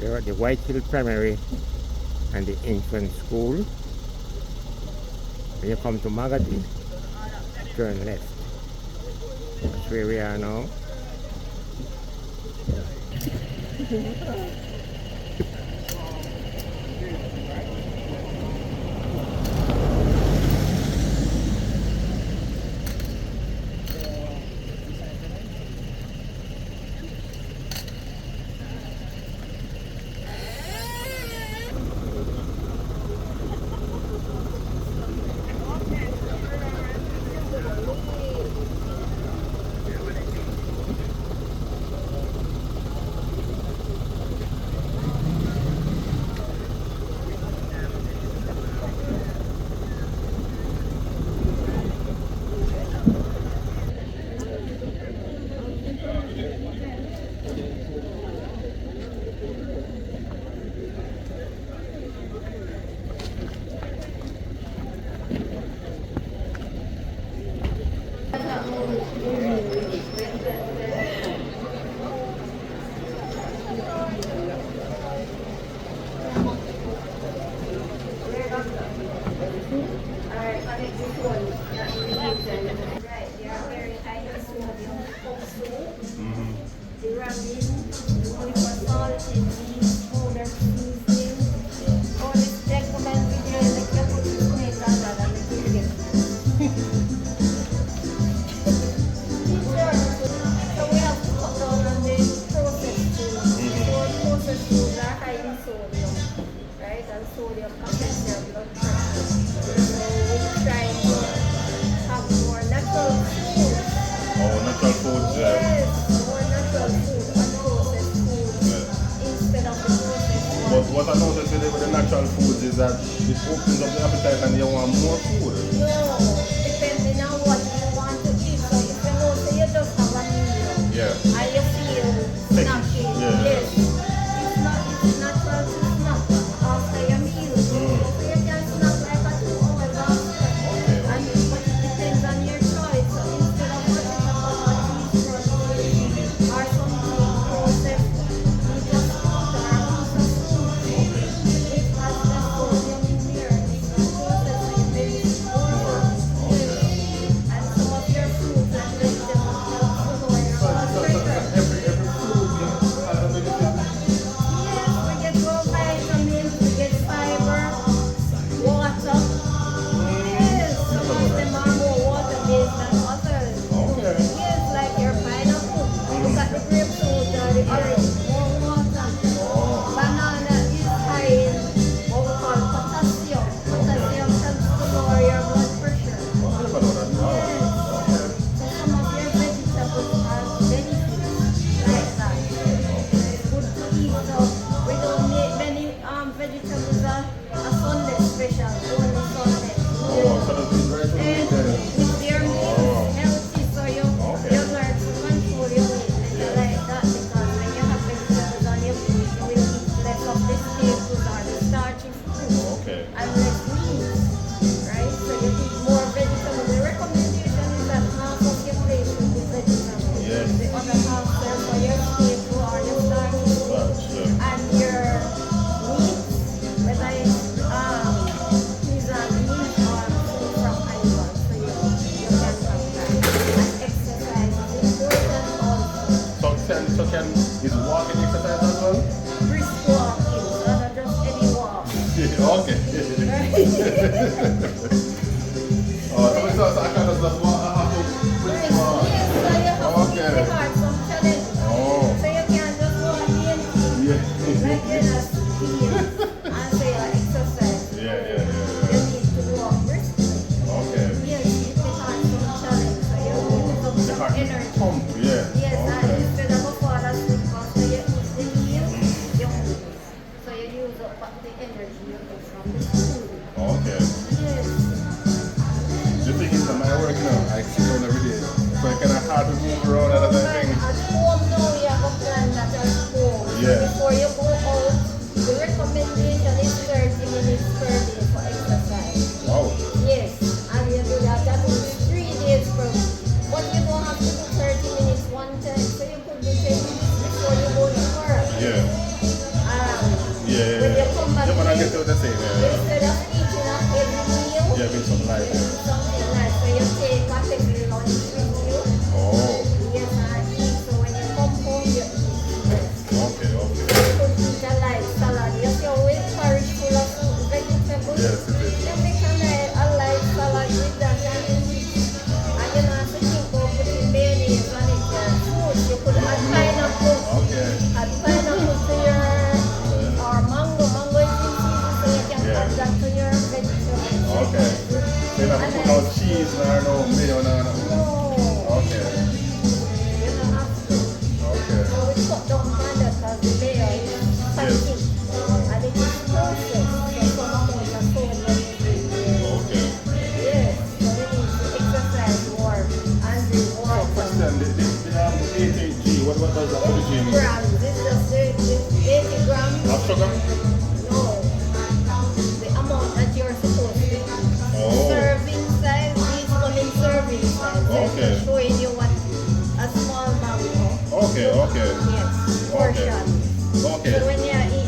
the White Hill Primary and the infant school. When you come to Magadi, turn left. That's where we are now. What I noticed with the natural foods is that it opens up the appetite and you want more food. No, depending on what you want to eat. So if you know, so you just have a meal. Yeah. And you feel snacking. Yeah. Yes. It's natural to snack after your meal. So you can snack like a 2 hours after. Okay. And but it depends on your choice. So instead of putting a cheese or something processed, you just put a piece of fruit. It has the sodium in there. It's not processed, so you make it more. And some of your fruits and vegetables help to lower your blood pressure. Every food has a benefit. Yes, we get raw vitamins, we get fiber, water. Yes, some of them are more water-based than others. Okay. Yes, like your pineapple. Look at the grapefruit or the orange, more water. Banana is high in what we call potassium. Potassium helps to lower your blood pressure. I never know that. Oh, okay. So some of your vegetables have benefits like that. It's good to eat. So we don't make many vegetables a Sunday special, only Sunday. Oh, so that's very good. And with your meals healthy, so you learn to control your weight and you like that because when you have vegetables on your plate, you will eat less of the staples or the starchy food Okay. and less meat, right? So you eat more vegetables. The recommendation is that half of your plate should be vegetables. Yes. The other half serve for your staple or your starchy food. Such, And your meat, whether it's peas and meat or food from animals, so you can have that. And exercise is important also. Is walking exercise as well? Brisk walking, so not just any walk. Okay. So I can just walk, I have to Yes, brisk walk. so you have to Okay. give the heart some challenge. Oh. So you can't just walk in, Yeah. like you're not speed, and say exercise. Yeah. You need to walk briskly. Okay. Yes, give the heart some challenge, so you give up The some heart energy. pump, yeah. Yes, and Okay. instead of a fall asleep after you eat the meal, you move. So you use up the energy you get from the food. Okay. Yes. The thing is, that my work now, I sit down every day. So it's kind of hard to move around and other Right, things. at home now you have a plan that at home. Yeah. Before you go out, the recommendation is 30 minutes per day for exercise. Wow. Yes, and you do that at least 3 days per week. But you don't have to do 30 minutes one time, so you could do 10 minutes before you go to work. Yeah. no mayo, no. No. Okay. You don't have to. Okay. So we cut down on that because the layer is fighting. And it is processed. So some amount of sodium is in there. Okay. Yes. So we need to exercise more and drink So water. question, the 88G, what does that 80 G mean? grams. This is 80 grams. Of sugar? No. The amount that you're supposed to. Oh. Serving size. These come in serving size. So Okay. it's showing you what a small mango. Okay, okay. Yes. Portion. Okay. So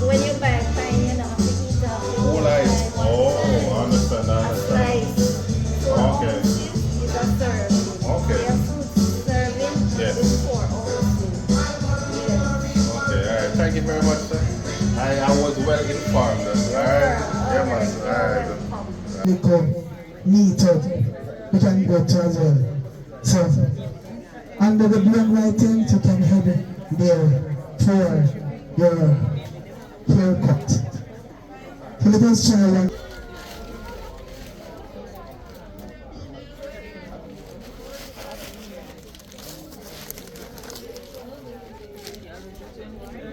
when you buy fine, you know, to eat up the Whole ice. Oh, I understand, I a understand. slice. 4 Okay. ounces is a serving. Okay. Their fruit serving Yes. is 4 ounces. Yes. Okay, alright. Thank you very much, sir. I was well informed. Alright? Yeah, man. Alright. Welcome. we come meet up, we can go to as well. So, under the blue lighting, you can head there for your haircut. So let us try one.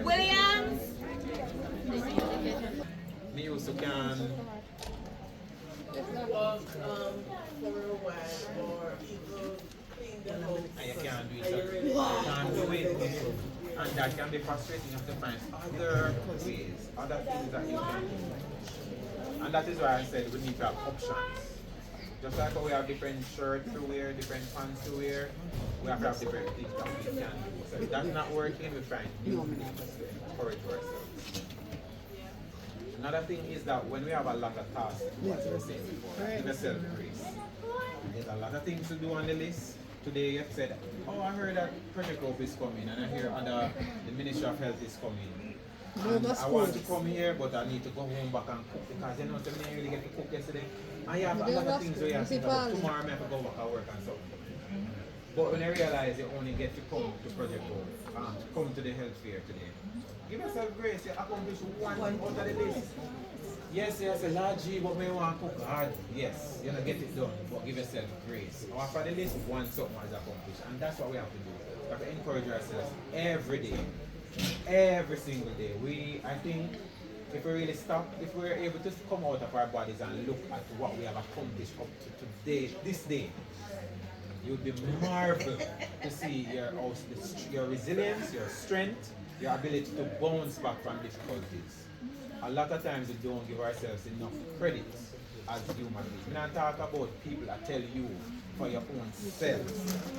Williams. Me used to can walk for a while or people clean the house. and you can't do it. You can't do it. And that can be frustrating. You have to find other ways, other things that you can do. And that is why I said we need to have options. Just like how we have different shirts to wear, different pants to wear, we have to have different things that we can do. So if that's not working, we find new things to encourage ourselves. Another thing is that when we have a lot of tasks, what you were saying before, give yourself grace. There's a lot of things to do on the list. Today you said, oh, I heard that Project Hope is coming, and I hear the Ministry of Health is coming. And I want to come here, but I need to go home back and cook because you know, I didn't really get to cook yesterday. I have a lot of things where you have to do. Tomorrow I have to go back and work and stuff. But when I realize you only get to come to Project Hope, come to the health fair today, give yourself grace. You accomplish one out of the list. Yes, yes, a large G, but when you want to cook hard, yes, you know, get it done, but give yourself grace. After the list, one something is accomplished, and that's what we have to do. We have to encourage ourselves every day, every single day. I think, if we really stop, if we're able to come out of our bodies and look at what we have accomplished up to today, this day, you'll be marveled to see your resilience, your strength, your ability to bounce back from difficulties. A lot of times we don't give ourselves enough credit as human beings. We don't talk about people that tell you for your own self.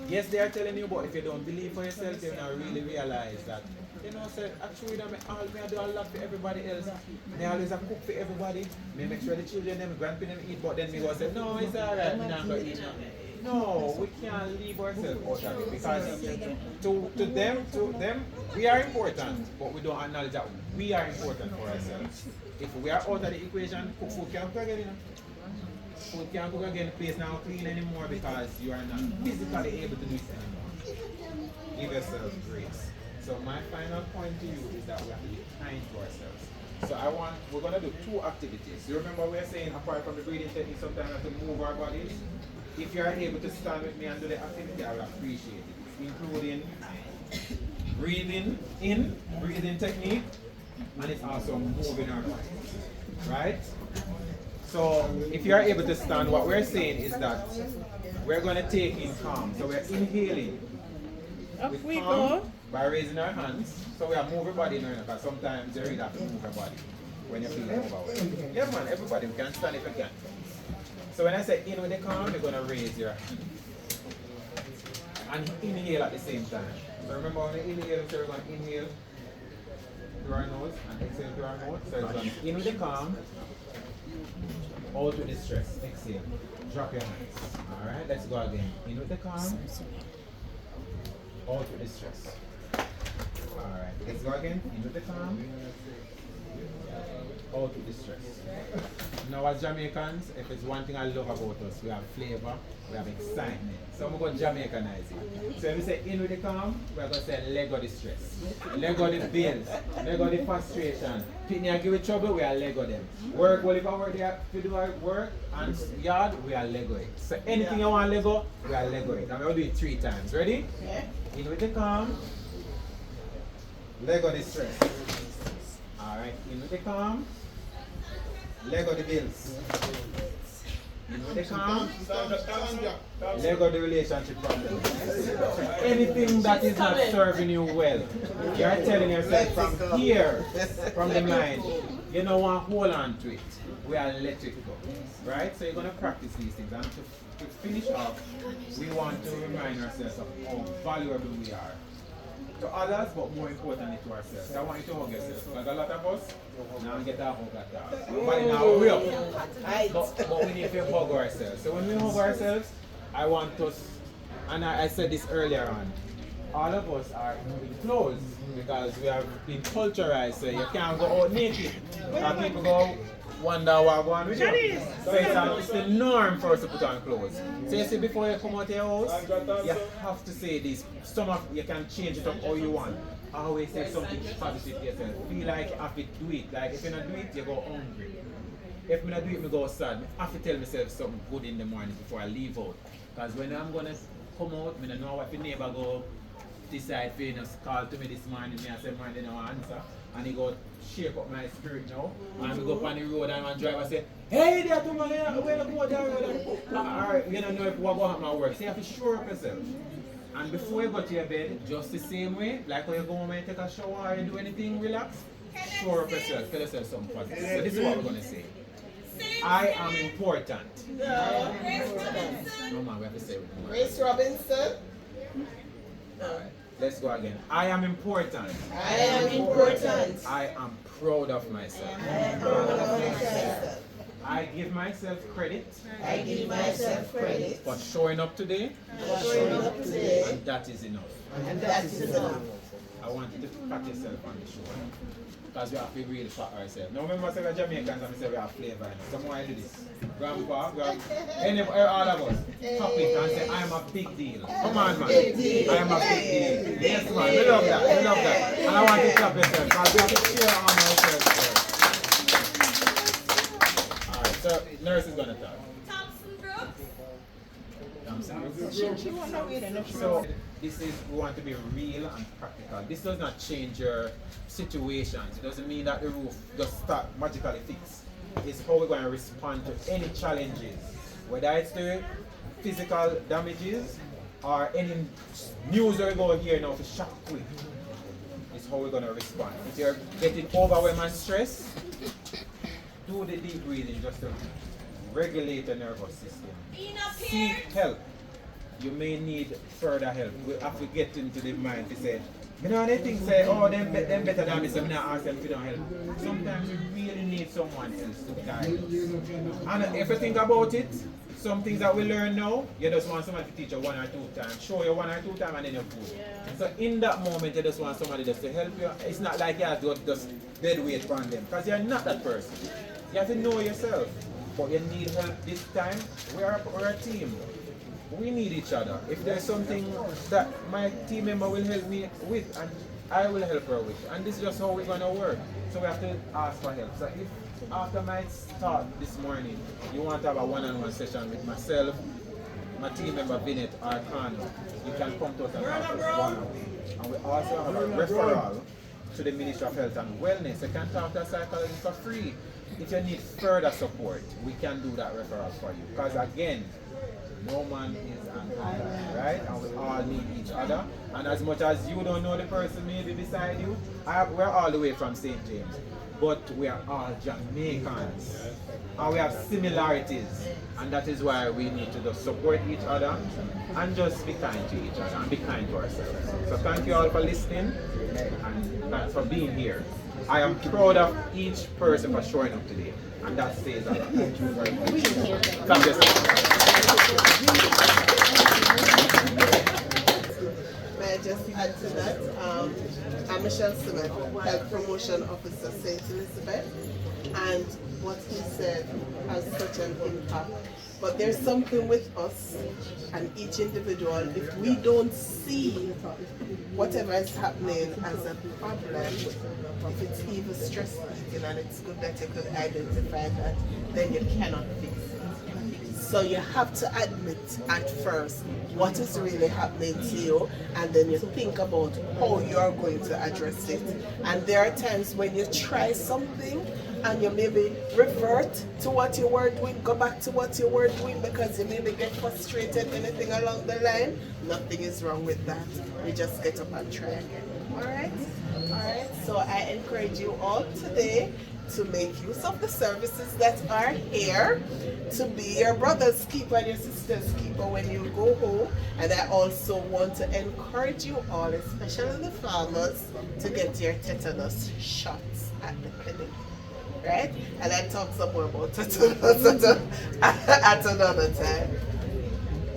Yes, they are telling you, but if you don't believe for yourself, you don't really realize that, you know, say, actually, I do a lot for everybody else. I always a cook for everybody. I make sure the children, them, grandparents eat, but then we go say, no, it's alright, I'm not going to eat nothing. No, we can't leave ourselves out of it because to them, we are important, but we don't acknowledge that we are important for ourselves. If we are out of the equation, food can't cook again, you know. Food can't cook again, the place not clean anymore because you are not physically able to do it anymore. Give yourself grace. So my final point to you is that we have to be kind to ourselves. So we're going to do 2 activities. You remember we were saying apart from the breathing technique, sometimes we have to move our bodies. If you are able to stand with me and do the activity, I will appreciate it. Including breathing in, breathing technique, and it's also moving our body. Right? So if you are able to stand, what we're saying is that we're going to take in calm. So we're inhaling with calm by raising our hands. So we are moving our body now because sometimes you really have to move your body when you're feeling overwhelmed. Yeah man, everybody, we can stand if you can. So when I say in with the calm, you're going to raise your hand. And inhale at the same time. So remember when we inhale, so we're going to inhale through our nose and exhale through our mouth. So it's going in with the calm, out with the stress. Exhale. Drop your hands. Alright, let's go again. In with the calm, out with the stress. Alright, let's go again. In with the calm, out with the stress. Now as Jamaicans, if it's one thing I love about us, we have flavor, we have excitement. So I'm going to Jamaicanize it. So if we say in with the calm, we're going to say leg of the stress. Leg of the bills, leg of the frustration. Pitney and give it trouble, we are leg of them. Work, well if I work there to do our work and yard, we are leg of it. So anything you want Lego, we are leg of it. And we'll do it 3 times. Ready? Yeah. In with the calm, leg of the stress. Alright, in with the calm, leg of the bills. In with the calm, leg of the relationship problem. Anything that is not serving you well, you're telling yourself from here, from the mind, you don't want to hold on to it. We are let it go. Right? So you're going to practice these things. And to finish off, we want to remind ourselves of how valuable we are. To others, but more importantly to ourselves. So I want you to hug yourself. Because a lot of us now get a hug at that. But now we're up. But we need to hug ourselves. So when we hug ourselves, I want us, and I said this earlier on, all of us are in clothes because we have been culturized, so you can't go out naked. And people go wonder what going on with you. So it's the norm for us to put on clothes. So you see, before you come out of your house, you have to say this. Some of you can change it up how you want. Always say something positive to yourself. Feel like you have to do it. Like if you don't do it, you go hungry. If I don't do it, I go sad. I have to tell myself something good in the morning before I leave out. Because when I'm going to come out, I don't know what the neighbor go decide for call to me this morning. I say, man, they don't answer. And he go shake up my spirit now. And we go up on the road and one driver say, hey there, two man, where you go down there? Alright, you don't know if what going to happen at work. So you have to shore up yourself. And before you go to your bed, just the same way, like when you go home and take a shower or you do anything, relax, shore up yourself, tell yourself something positive. So this is what we're going to say. I am important. No. No man, we have to say it with more. Grace Robinson. Alright, let's go again. I am important. I am important. I am proud of myself. I am proud of myself. I give myself credit I give myself credit for showing up today, for showing up today, and that is enough. and that is enough. I want you to pat yourself on the shoulder. Because we have to really pat ourselves. Now remember, I say we're Jamaicans and we say we have flavor. Someone do this. Grandpa, all of us, top it and say, I am a big deal. Come on, man. I am a big deal. Yes, man. We love that. We love that. And I want you to clap yourself because we have to share on ourselves first. Alright, so nurse is going to talk. So this is, we want to be real and practical. This does not change your situations. It doesn't mean that the roof just start magically fix. It's how we're going to respond to any challenges, whether it's the physical damages or any news that we go here now for shock quick. It's how we're going to respond. If you're getting overwhelmed and stressed, do the deep breathing just to regulate the nervous system. Seek help. You may need further help. We have to get into the mind to say, you know, they think say, oh, them better than me, so I'm not ask them if you don't help. Sometimes you really need someone else to guide us. And if you think about it, some things that we learn now, you just want somebody to teach you 1 or 2 times, show you 1 or 2 times, and then you're good. So in that moment, you just want somebody just to help you. It's not like you have to just dead weight on them, because you're not that person. You have to know yourself. But you need help this time. We're a team. We need each other. If there's something that my team member will help me with, and I will help her with, and this is just how we're gonna work. So we have to ask for help. So if after my start this morning, you want to have a one-on-one session with myself, my team member Vinette or Kano, you can come to us and ask us one-on-one. And we also have a referral to the Ministry of Health and Wellness. You can talk to a psychologist for free. If you need further support, we can do that referral for you. Because again, no man is an island, right? And we all need each other. And as much as you don't know the person maybe beside you, we're all the way from St. James. But we are all Jamaicans. And we have similarities. And that is why we need to just support each other and just be kind to each other and be kind to ourselves. So thank you all for listening and thanks for being here. I am proud of each person for showing up today, and that says a lot. Thank you very much. Thank you. May I just add to that? I'm Michelle Smith, Health Promotion Officer, St. Elizabeth. and what he said has such an impact. But there's something with us and each individual, if we don't see whatever is happening as a problem, if it's even stress eating, and it's good that you could identify that, then you cannot fix it. So you have to admit at first what is really happening to you, and then you think about how you're going to address it. And there are times when you try something and you maybe revert to what you were doing, go back to what you were doing because you maybe get frustrated, anything along the line. Nothing is wrong with that. We just get up and try again. Alright? Alright, so I encourage you all today to make use of the services that are here, to be your brother's keeper and your sister's keeper when you go home. And I also want to encourage you all, especially the farmers, to get your tetanus shots at the clinic. Right? And I talk some more about tetanus at another time.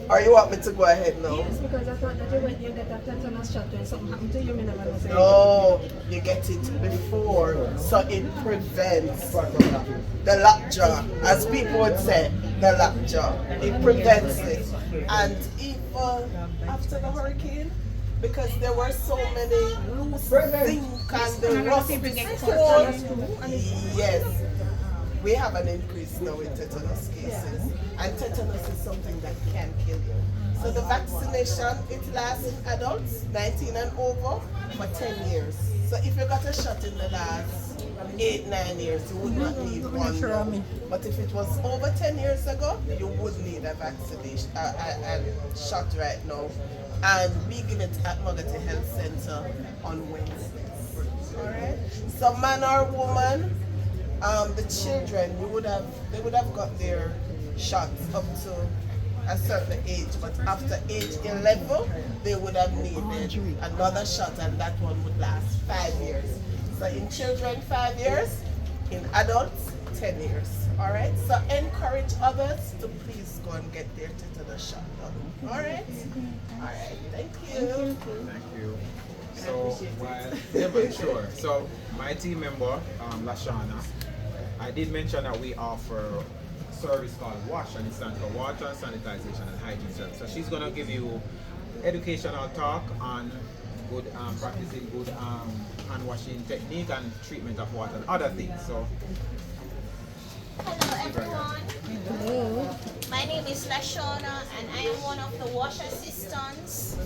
Or you want me to go ahead now? Yes, because I thought that when you get a tetanus shot when something happened to you, you never know. No, you get it before, so it prevents the lockjaw, as people would say, the lockjaw. It prevents it. And even after the hurricane, because there were so many loose zinc and the rust yes, we have an increase now in tetanus cases, and tetanus is something that can kill you. So the vaccination, it lasts in adults 19 and over for 10 years. So if you got a shot in the last 8-9 years, you would not need one now. But if it was over 10 years ago, you would need a vaccination, a shot right now. And we give it at Mogati Health Center on Wednesdays. Alright? So man or woman, the children, they would have got their shots up to a certain age, but after age 11, they would have needed another shot, and that one would last 5 years. So in children, 5 years, in adults, 10 years. Alright? So encourage others to please go and get their tetanus shot done. Alright? Alright, thank you. Thank you. So, but sure. So, my team member, Lashana, I did mention that we offer a service called WASH, and it stands for Water, Sanitization and Hygiene Service. So, she's going to give you educational talk on good practicing good hand washing technique and treatment of water and other things. So, hello everyone. Hello. My name is Lashona and I am one of the WASH assistants.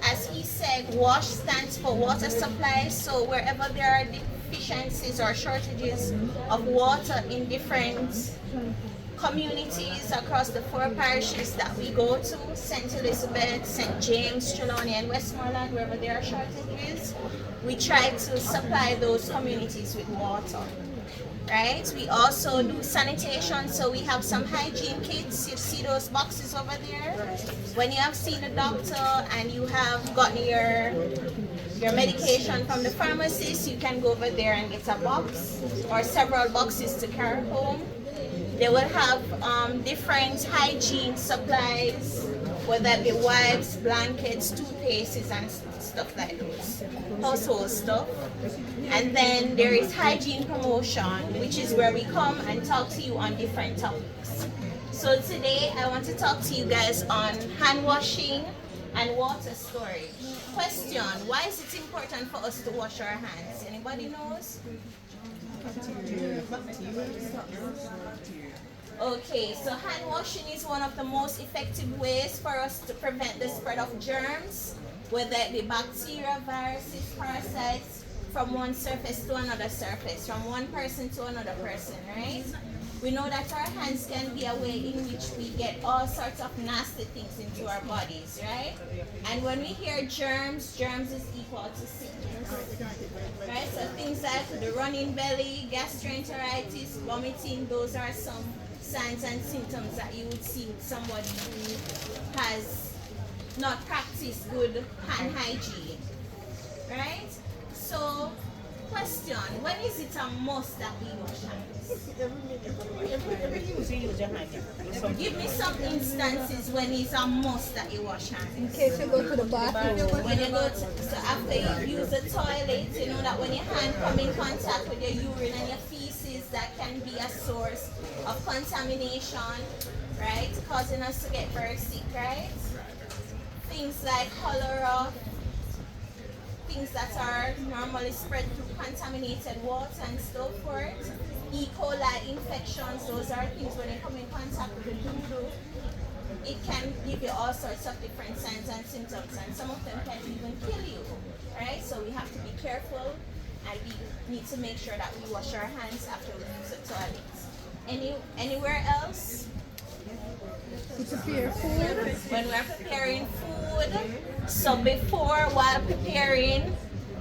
As he said, WASH stands for water supply. So wherever there are deficiencies or shortages of water in different communities across the 4 parishes that we go to, St. Elizabeth, St. James, Trelawney and Westmoreland, wherever there are shortages, we try to supply those communities with water. Right? We also do sanitation, so we have some hygiene kits. You see those boxes over there? When you have seen a doctor and you have gotten your medication from the pharmacist, you can go over there and get a box or several boxes to carry home. They will have different hygiene supplies, whether it be wipes, blankets, toothpastes, and stuff like those, household stuff. And then there is hygiene promotion, which is where we come and talk to you on different topics. So today I want to talk to you guys on hand washing and water storage. Question, why is it important for us to wash our hands? Anybody knows? Okay, so hand washing is one of the most effective ways for us to prevent the spread of germs, whether it be bacteria, viruses, parasites, from one surface to another surface, from one person to another person, right? We know that our hands can be a way in which we get all sorts of nasty things into our bodies, right? And when we hear germs, germs is equal to sickness, right? So things like the running belly, gastroenteritis, vomiting, those are some signs and symptoms that you would see with somebody who has not practiced good hand hygiene, right? So Question, when is it a must that we wash hands? Every use you use your hand. Give me some instances when it's a must that you wash hands. In case you go to the bathroom. When you go to, so after you use the toilet, you know that when your hand come in contact with your urine and your feces, that can be a source of contamination, right? Causing us to get very sick, right? Things like cholera, things that are normally spread through contaminated water and so forth. E. coli infections, those are things when you come in contact with the doo-doo. It can give you all sorts of different signs and symptoms, and some of them can even kill you, right? So we have to be careful, and we need to make sure that we wash our hands after we use the toilet. Anywhere else? To prepare food. When we're preparing food, so while preparing,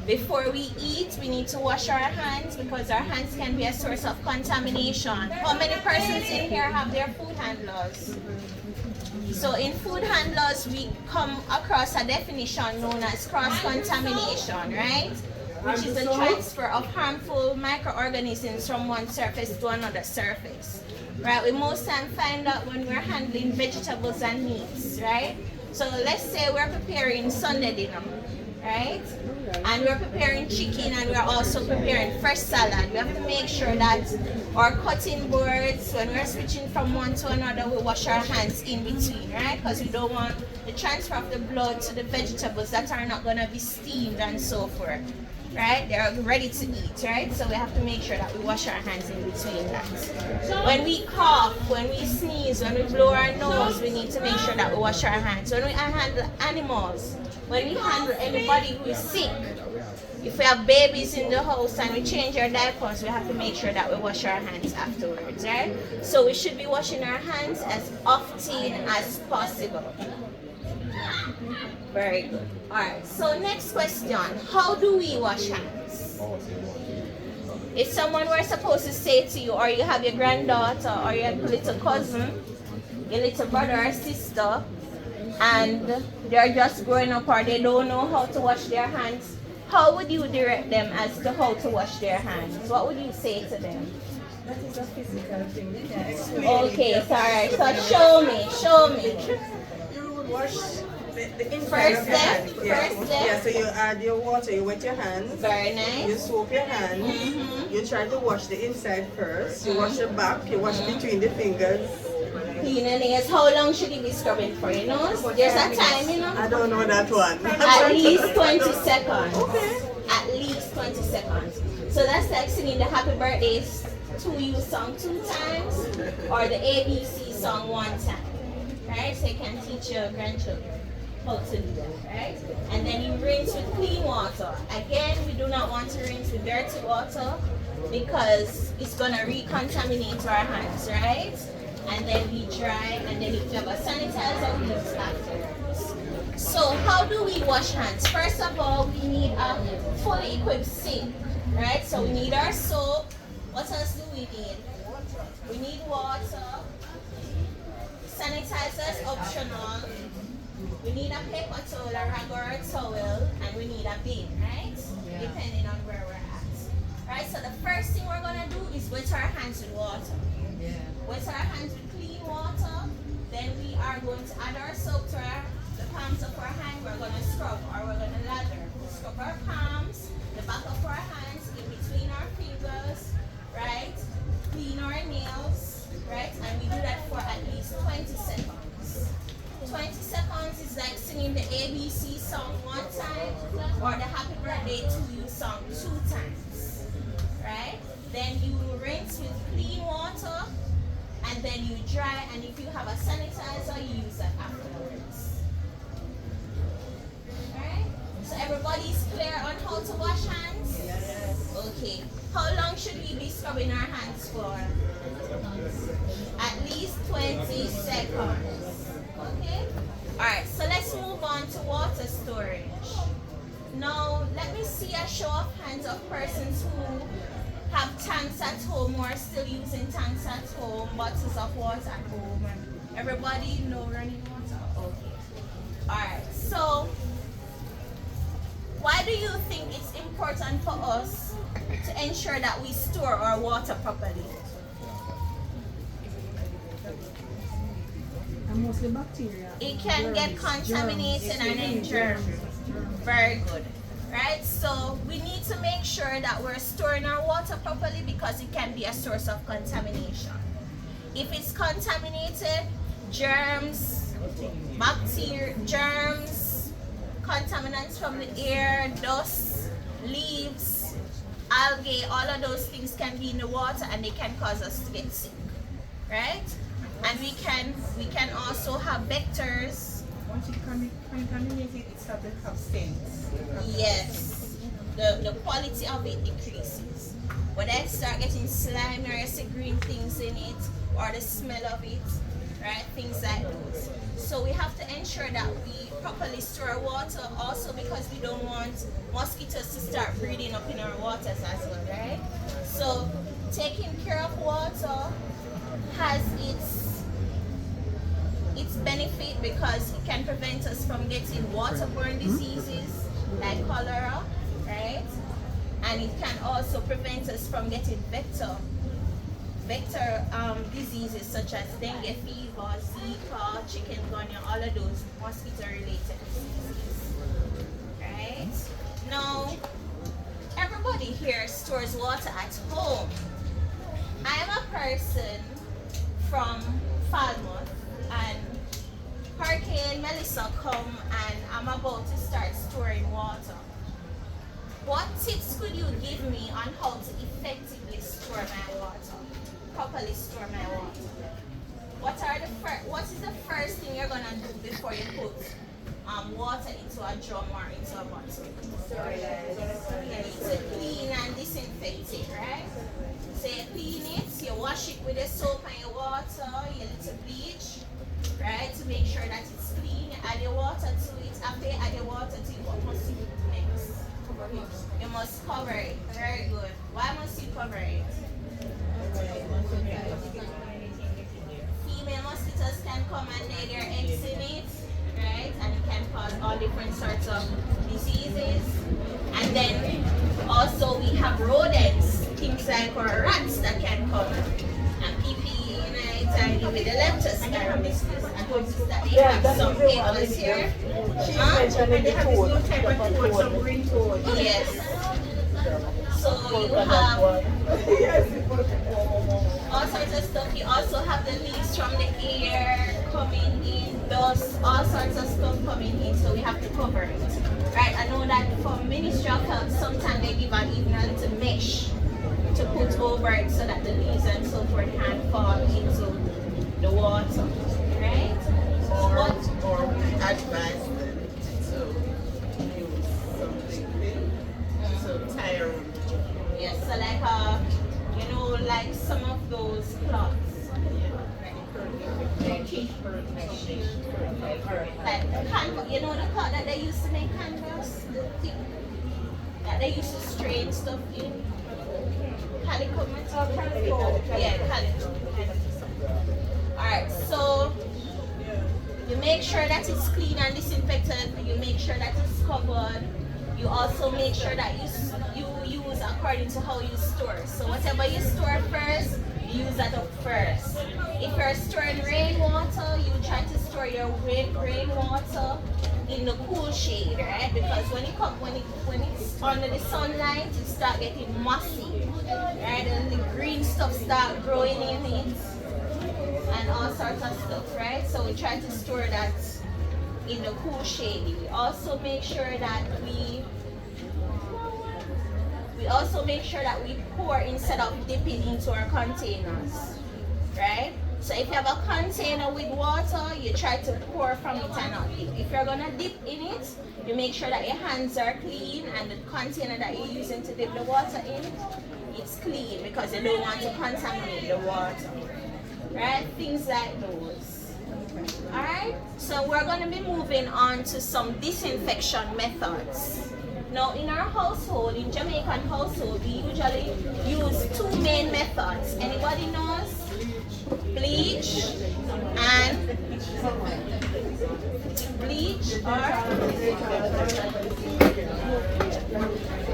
before we eat, we need to wash our hands because our hands can be a source of contamination. How many persons in here have their food handlers? So in food handlers, we come across a definition known as cross-contamination, right? Which is the transfer of harmful microorganisms from one surface to another surface. Right? We most time find out when we're handling vegetables and meats, right? So let's say we're preparing Sunday dinner, right? And we're preparing chicken and we're also preparing fresh salad. We have to make sure that our cutting boards, when we're switching from one to another, we wash our hands in between, right? Because we don't want the transfer of the blood to the vegetables that are not going to be steamed and so forth, right? They're ready to eat, right? So we have to make sure that we wash our hands in between that. When we cough, when we sneeze, when we blow our nose, we need to make sure that we wash our hands. When we handle animals, when we handle anybody who is sick, if we have babies in the house and we change our diapers, we have to make sure that we wash our hands afterwards, right? So we should be washing our hands as often as possible. Very good. Alright, so next question. How do we wash hands? If someone were supposed to say to you, or you have your granddaughter, or your little cousin, your little brother or sister, and they're just growing up or they don't know how to wash their hands, how would you direct them as to how to wash their hands? What would you say to them? That is a physical thing. Okay, sorry. So show me. You would wash the inside First of your step, hand. first step. Yeah, so you add your water, you wet your hands. Very nice. You soap your hands. You try to wash the inside first. You wash the back. You wash between the fingers. Clean the nails. How long should you be scrubbing for, you know? There's a time, you know? I don't know that one. At least 20 seconds. Okay. At least 20 seconds. So that's like singing the happy birthdays to you song 2 times or the ABC song 1 time. Right? So you can teach your grandchildren how to do that, right? And then you rinse with clean water. Again, we do not want to rinse with dirty water because it's gonna recontaminate our hands, right? And then we dry, and then if you have a sanitizer, we use afterwards. So how do we wash hands? First of all, we need a fully equipped sink, right? So we need our soap. What else do we need? We need water. Sanitizer is optional. We need a paper towel, a rag or a towel, and we need a bin, right? Depending on where we're at. Right, so the first thing we're gonna do is wet our hands with water. Wet our hands with clean water. Then we are going to add our soap to the palms of our hand. We're gonna scrub or we're gonna lather. Scrub our palms, the back of our hands, in between our fingers, right? Clean our nails, right? And we do that for at least 20 seconds. 20 seconds is like singing the ABC song 1 time or the Happy Birthday to You song 2 times, right? Then you rinse with clean water and then you dry, and if you have a sanitizer, you use that afterwards. Alright? So everybody's clear on how to wash hands? Yes. Okay. How long should we be scrubbing our hands for? At least 20 seconds. Okay? Alright, so let's move on to water storage. Now, let me see a show of hands of persons who have tanks at home or are still using tanks at home, bottles of water at home. Everybody know running water? Okay. Alright, so why do you think it's important important for us to ensure that we store our water properly. And mostly bacteria. It can get contaminated and then germs. Very good. Right? So we need to make sure that we're storing our water properly because it can be a source of contamination. If it's contaminated, germs, bacteria, germs, contaminants from the air, dust, leaves, algae, all of those things can be in the water and they can cause us to get sick. Right? And we can also have vectors. Once it contaminated, it starts to have stains. Yes. The quality of it decreases. When I start getting slimy or I see green things in it, or the smell of it, right? Things like those. So we have to ensure that we properly store water also because we don't want mosquitoes to start breeding up in our waters as well, right? So taking care of water has its benefit because it can prevent us from getting waterborne diseases like cholera, right? And it can also prevent us from getting vector diseases such as dengue fever, Zika, chikungunya, all of those mosquito-related diseases, right? Now, everybody here stores water at home. I am a person from Falmouth and Hurricane Melissa come and I'm about to start storing water. What tips could you give me on how to effectively store my water? Properly store my water? What is the first thing you're gonna do before you put water into a drum or into a bottle? You need to clean and disinfect it, right? So you clean it, you wash it with the soap and your water, your little bleach, right? To make sure that it's clean. You add your water to it. After you add your water to it, what must you do next? You must cover it. Very good. Why must you cover it? Female mosquitoes can come and lay their eggs in it, right? And it can cause all different sorts of diseases. And then also we have rodents, things like our rats that can come and pee in it and with the leptospira. I noticed that they have some papers here. She mentioned the toad. Some green toad. Yes. So you have all sorts of stuff. You also have the leaves from the air coming in, dust, all sorts of stuff coming in. So we have to cover it. Right? I know that for Ministry of Health, sometimes they give an even a little mesh to put over it so that the leaves and so forth can fall into the water. Right? Or we advise them to use something thin to tie around. Yes, so like like some of those cloths. Like you know the cloth that they used to make canvas? The thick, that they used to strain stuff in? Calico material? Yeah, calico. Alright, so you make sure that it's clean and disinfected. You make sure that it's covered. You also make sure that you use according to how you store. So whatever you store first, you use that up first. If you're storing rainwater, you try to store your rainwater in the cool shade, right? Because when it's under the sunlight, it start getting mossy, right? And the green stuff start growing in it, and all sorts of stuff, right? So we try to store that in the cool shade. We also make sure that we pour instead of dipping into our containers, right? So if you have a container with water, you try to pour from it and not dip. If you're gonna dip in it, you make sure that your hands are clean and the container that you're using to dip the water in, it's clean because you don't want to contaminate the water, right? Things like those. Alright, so we're going to be moving on to some disinfection methods. Now in our household, in Jamaican household, we usually use two main methods. Anybody knows? Bleach and bleach or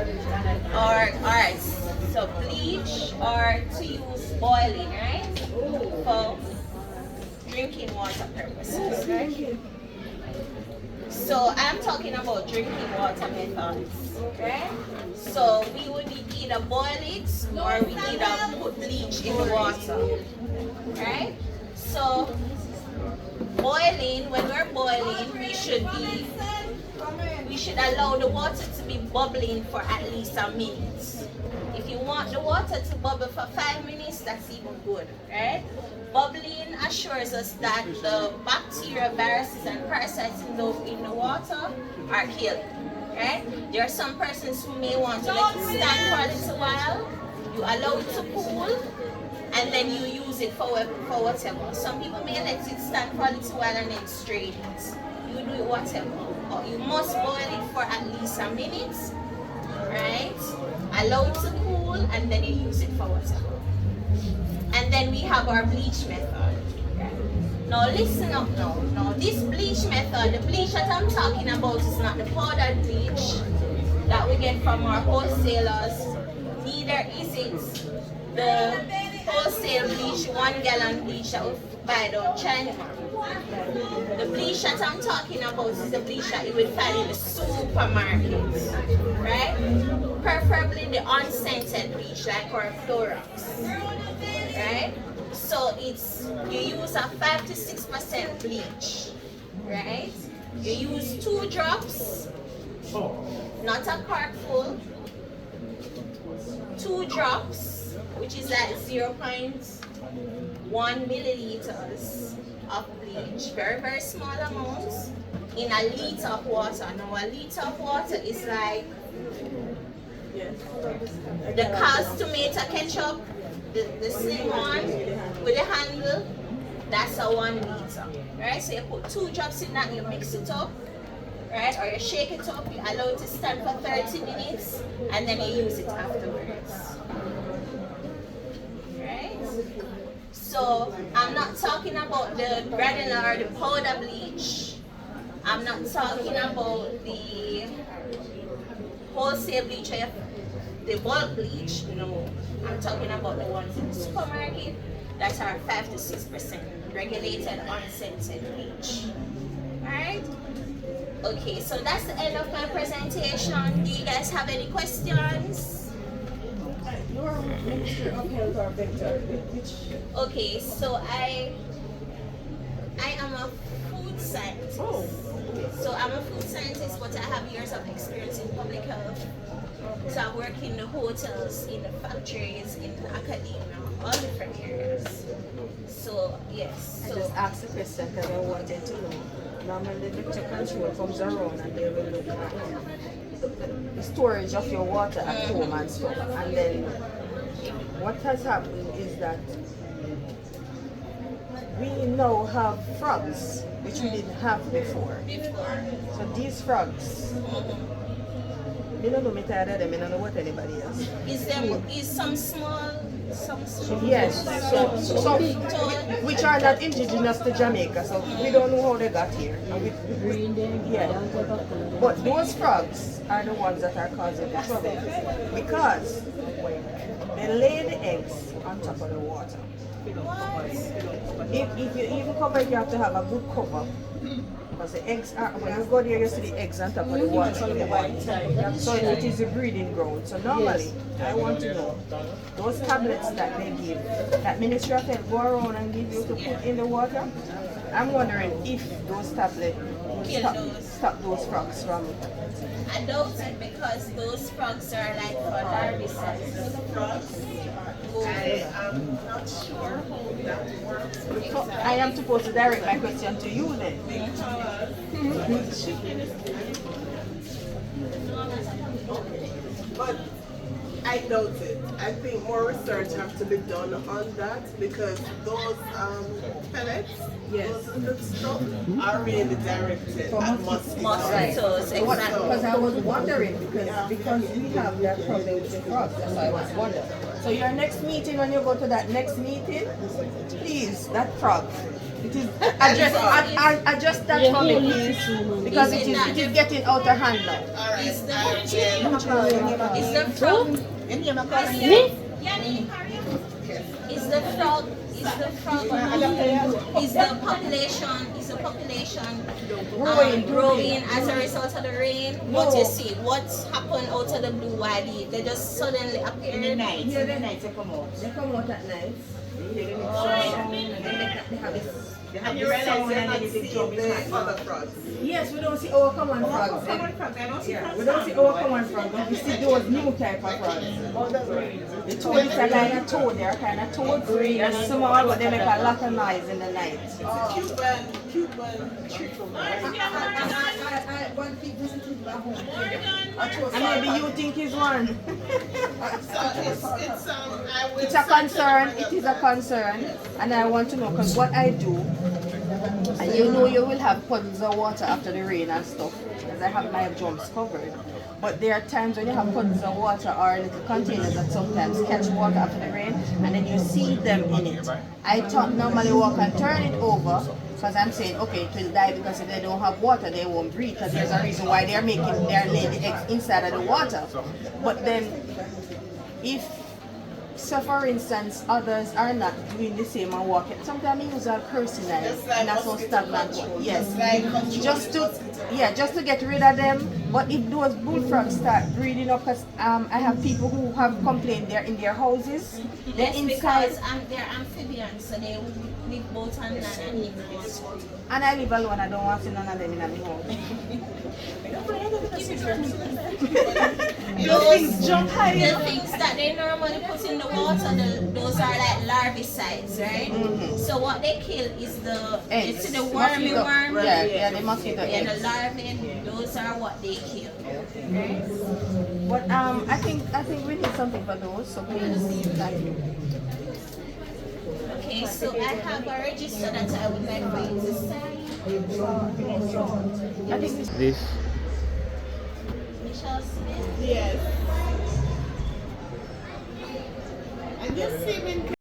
Or alright, so bleach or to use boiling, right? For drinking water purposes, right? So I'm talking about drinking water methods, okay? So we would either boil it or we either put bleach in the water, right? So boiling, when we're boiling, we should allow the water to be bubbling for at least a minute. If you want the water to bubble for 5 minutes, that's even good, right? Bubbling assures us that the bacteria, viruses, and parasites in the water are killed, right? There are some persons who may want to let it stand for a little while. You allow it to cool, and then you use it for whatever. Some people may let it stand for a little while and then strain it. You do it whatever. But you must boil it for at least a minute, right? Allow it to cool, and then you use it for whatever. And then we have our bleach method. Now listen up now. Now this bleach method, the bleach that I'm talking about is not the powdered bleach that we get from our wholesalers. Neither is it the wholesale bleach, 1 gallon bleach that we buy down China. The bleach that I'm talking about is the bleach that you will find in the supermarkets, right? Preferably the unscented bleach like our Clorox, right? So you use a 5 to 6% bleach, right? You use 2 drops, not a cork full, 2 drops, which is like 0.1 milliliters of bleach, very, very small amounts, in a liter of water. Now a liter of water is like the Carl's tomato ketchup, the same one with the handle, that's a 1 liter, right? So you put 2 drops in that, you mix it up, right? Or you shake it up, you allow it to stand for 30 minutes, and then you use it afterwards, right? So I'm not talking about the granular or the powder bleach. I'm not talking about the wholesale bleach, the bulk bleach. No, I'm talking about the ones in the supermarket that are 5 to 6% regulated unscented bleach. Alright? Okay, so that's the end of my presentation. Do you guys have any questions? Your Minister of Health or Vector, Okay, so I am a food scientist. Oh. So I'm a food scientist, but I have years of experience in public health. So I work in the hotels, in the factories, in the academia, all different areas. So yes. I just asked the question because I wanted to know. Normally the vector control comes around and they will look at the storage of your water at home and stuff. And then what has happened is that we now have frogs, which we didn't have before. So these frogs, I don't know, I'm tired of them, I don't know what anybody else. Is some small? Yes, so which are not indigenous to Jamaica, so we don't know how they got here. Yeah. But those frogs are the ones that are causing the trouble because they lay the eggs on top of the water. If you even cover it, you have to have a good cover. Because the eggs are, when you go there, you see the eggs on top of the water. So it is a breeding ground. So normally, I want to know, those tablets that they give, that Ministry of Health go around and give you to put in the water, I'm wondering if those tablets stop those frogs from... I doubt it because those frogs are like for larvae frogs. I am not sure how that works. So I am supposed to direct my question to you then. But I doubt it. I think more research has to be done on that because those pellets, those little stuff, are really directed at mosquitoes. Because I was wondering, because we have that problem with the frogs, that's why I was wondering. So your next meeting, when you go to that next meeting, please, that frog, It is adjust that for me, please, because it is getting out of hand now. Is the frog? Is the frog? Is the population growing as a result of the rain? What you see? What's happened out of the blue? Why they just suddenly appear? Yeah, the night they come out. They come out at night. They have this. And you realize they're not seeing the other frogs. Yes, we don't see our common frogs. We don't see our common frogs, but we see those new type of frogs. The toads are kind of toad, they're kind of toads. They're small, but they make a lot of noise in the night. Cuban triple. And maybe you think it's one. It's a concern, it is a concern, and I want to know, because what I do, and you know you will have puddles of water after the rain and stuff, because I have my drums covered. But there are times when you have puddles of water or little containers that sometimes catch water after the rain, and then you see them in it. I normally walk and turn it over, because I'm saying, okay, it will die, because if they don't have water, they won't breathe, because there's a reason why they're laying the eggs inside of the water. But then, if, so for instance, others are not doing the same and walking, sometimes I use a cursing knife, and that's how stagnant. Yes, just to get rid of them. But if those bullfrogs start breeding up, because I have people who have complained they're in their houses, they're inside. Because they're amphibians, so they live both on land and live both. And I live alone, I don't want to see none of them in my house. Those things jump high. The things that they normally put in the water, those are like larvicides, right? So what they kill is the eggs. It's the wormy worm. Yeah, the mosquito eggs. And the larvae, those are what they kill. But I think we need something for those, so please, thank you. Okay, so I have a register that I would like for you to sign. I think This. Michelle Smith. Yes. And just see when